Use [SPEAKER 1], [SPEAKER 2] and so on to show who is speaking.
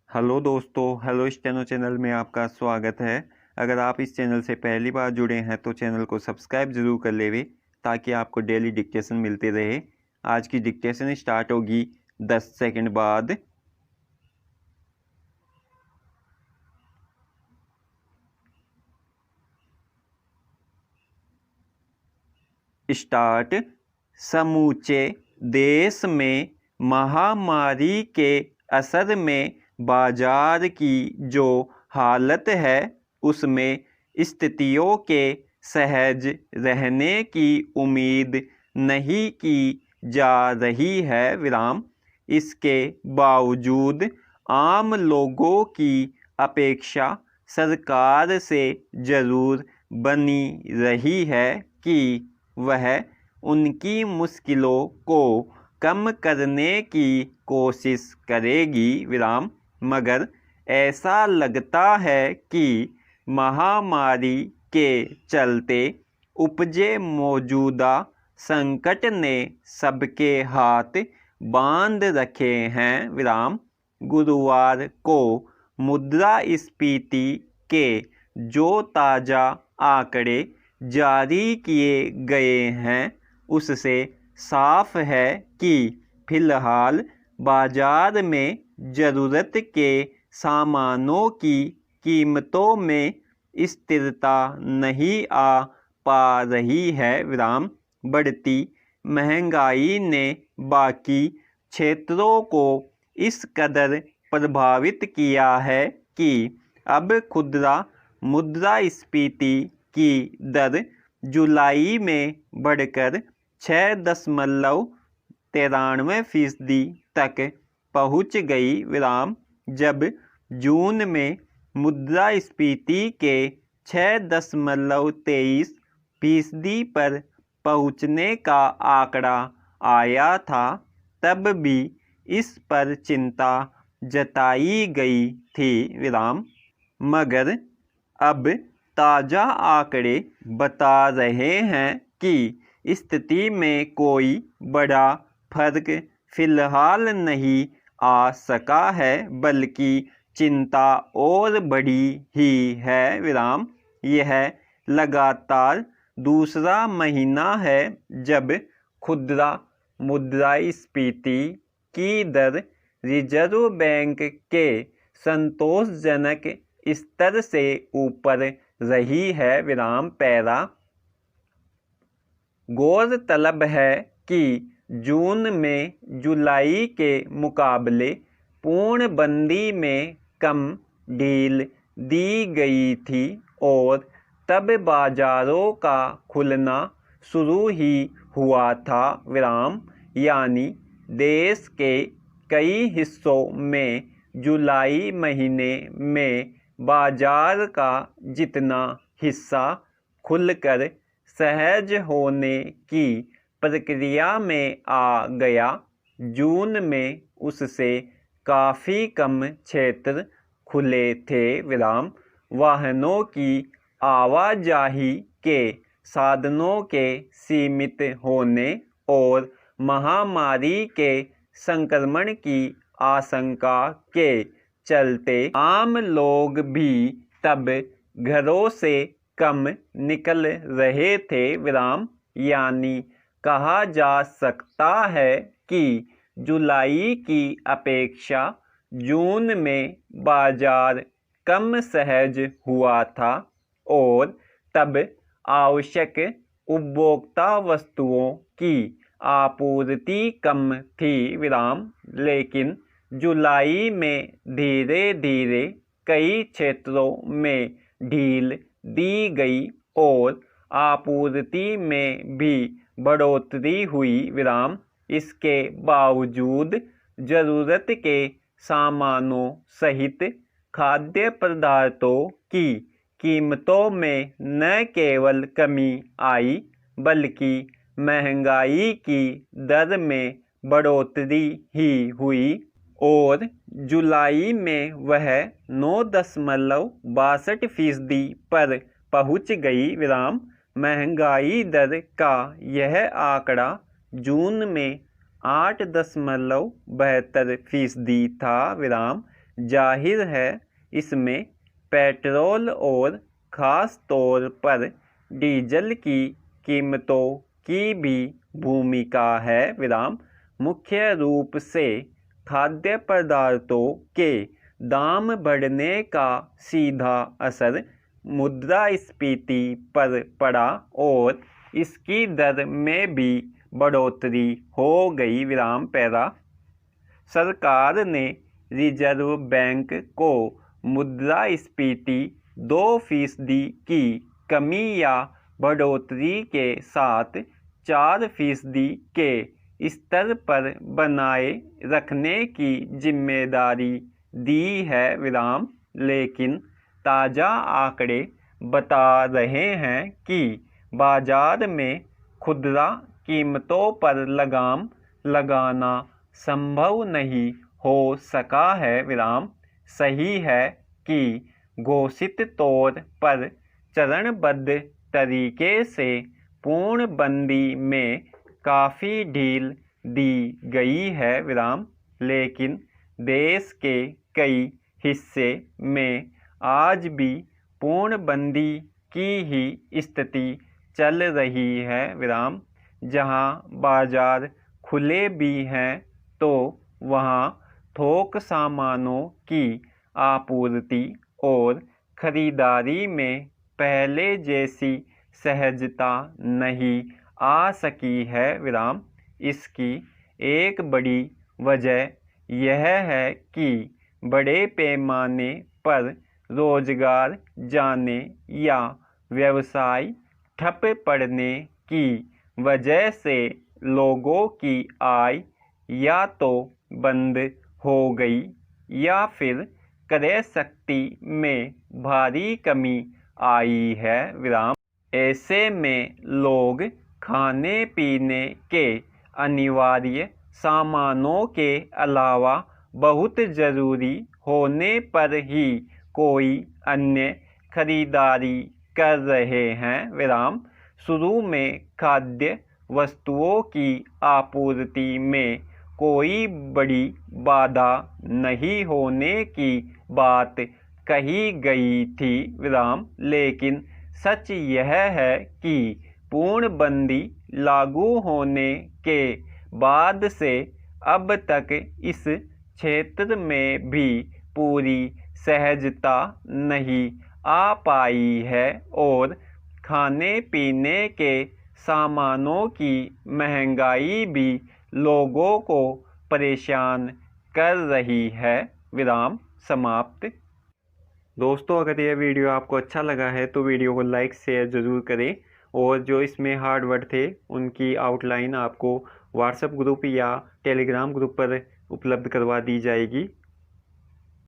[SPEAKER 1] Hello दोस्तों, hello steno channel में आपका स्वागत है। अगर आप इस चैनल से पहली बार जुड़े हैं तो चैनल को सब्सक्राइब ज़रूर कर लेवे ताकि आपको डेली डिक्टेशन मिलते रहे। आज की डिक्टेशन स्टार्ट होगी 10 सेकंड बाद। स्टार्ट। समूचे देश में महामारी के असर में बाजार की जो हालत है उसमें स्थितियों के सहज रहने की उम्मीद नहीं की जा रही है। इसके बावजूद आम लोगों की अपेक्षा सरकार से ज़रूर बनी रही है कि वह उनकी मुश्किलों को कम करने की कोशिश करेगी। मगर ऐसा लगता है कि महामारी के चलते उपजे मौजूदा संकट ने सबके हाथ बांध रखे हैं। गुरुवार को मुद्रास्फीति के जो ताज़ा आंकड़े जारी किए गए हैं उससे साफ है कि फिलहाल बाजार में ज़रूरत के सामानों की कीमतों में स्थिरता नहीं आ पा रही है। बढ़ती महंगाई ने बाकी क्षेत्रों को इस कदर प्रभावित किया है कि अब खुदरा मुद्रास्फीति की दर जुलाई में बढ़कर 6.93% तक पहुंच गई। जब जून में मुद्रास्फीति के 6.23% पर पहुंचने का आंकड़ा आया था तब भी इस पर चिंता जताई गई थी। मगर अब ताज़ा आंकड़े बता रहे हैं कि स्थिति में कोई बड़ा फर्क फिलहाल नहीं आ सका है बल्कि चिंता और बढ़ी ही है। यह लगातार दूसरा महीना है जब खुदरा मुद्रास्फीति की दर रिजर्व बैंक के संतोषजनक स्तर से ऊपर रही है। गौरतलब है कि जून में जुलाई के मुकाबले पूर्णबंदी में कम ढील दी गई थी और तब बाजारों का खुलना शुरू ही हुआ था। यानी देश के कई हिस्सों में जुलाई महीने में बाजार का जितना हिस्सा खुलकर सहज होने की प्रक्रिया में आ गया, जून में उससे काफ़ी कम क्षेत्र खुले थे। वाहनों की आवाजाही के साधनों के सीमित होने और महामारी के संक्रमण की आशंका के चलते आम लोग भी तब घरों से कम निकल रहे थे। यानी कहा जा सकता है कि जुलाई की अपेक्षा जून में बाजार कम सहज हुआ था और तब आवश्यक उपभोक्ता वस्तुओं की आपूर्ति कम थी। लेकिन जुलाई में धीरे धीरे कई क्षेत्रों में ढील दी गई और आपूर्ति में भी बढ़ोतरी हुई। इसके बावजूद ज़रूरत के सामानों सहित खाद्य पदार्थों की कीमतों में न केवल कमी आई बल्कि महंगाई की दर में बढ़ोतरी ही हुई और जुलाई में वह 9.62% पर पहुंच गई। महंगाई दर का यह आंकड़ा जून में 8.72% था। जाहिर है इसमें पेट्रोल और ख़ास तौर पर डीजल की कीमतों की भी भूमिका है विराम। मुख्य रूप से खाद्य पदार्थों के दाम बढ़ने का सीधा असर मुद्रास्फीति पर पड़ा और इसकी दर में भी बढ़ोतरी हो गई विराम पैरा। सरकार ने रिजर्व बैंक को मुद्रास्फीति 2% की कमी या बढ़ोतरी के साथ 4% के स्तर पर बनाए रखने की जिम्मेदारी दी है विराम। लेकिन ताज़ा आंकड़े बता रहे हैं कि बाजार में खुदरा कीमतों पर लगाम लगाना संभव नहीं हो सका है विराम। सही है कि घोषित तौर पर चरणबद्ध तरीके से पूर्णबंदी में काफ़ी ढील दी गई है विराम, लेकिन देश के कई हिस्से में आज भी पूर्णबंदी की ही स्थिति चल रही है विराम। जहां बाजार खुले भी हैं तो वहां थोक सामानों की आपूर्ति और खरीदारी में पहले जैसी सहजता नहीं आ सकी है विराम। इसकी एक बड़ी वजह यह है कि बड़े पैमाने पर रोजगार जाने या व्यवसाय ठप पड़ने की वजह से लोगों की आय या तो बंद हो गई या फिर क्रय शक्ति में भारी कमी आई है विराम। ऐसे में लोग खाने पीने के अनिवार्य सामानों के अलावा बहुत ज़रूरी होने पर ही कोई अन्य खरीदारी कर रहे हैं विराम। शुरू में खाद्य वस्तुओं की आपूर्ति में कोई बड़ी बाधा नहीं होने की बात कही गई थी विराम, लेकिन सच यह है कि पूर्णबंदी लागू होने के बाद से अब तक इस क्षेत्र में भी पूरी सहजता नहीं आ पाई है और खाने पीने के सामानों की महंगाई भी लोगों को परेशान कर रही है विराम। समाप्त। दोस्तों, अगर यह वीडियो आपको अच्छा लगा है तो वीडियो को लाइक शेयर ज़रूर करें और जो इसमें हार्ड वर्ड थे उनकी आउटलाइन आपको व्हाट्सएप ग्रुप या टेलीग्राम ग्रुप पर उपलब्ध करवा दी जाएगी।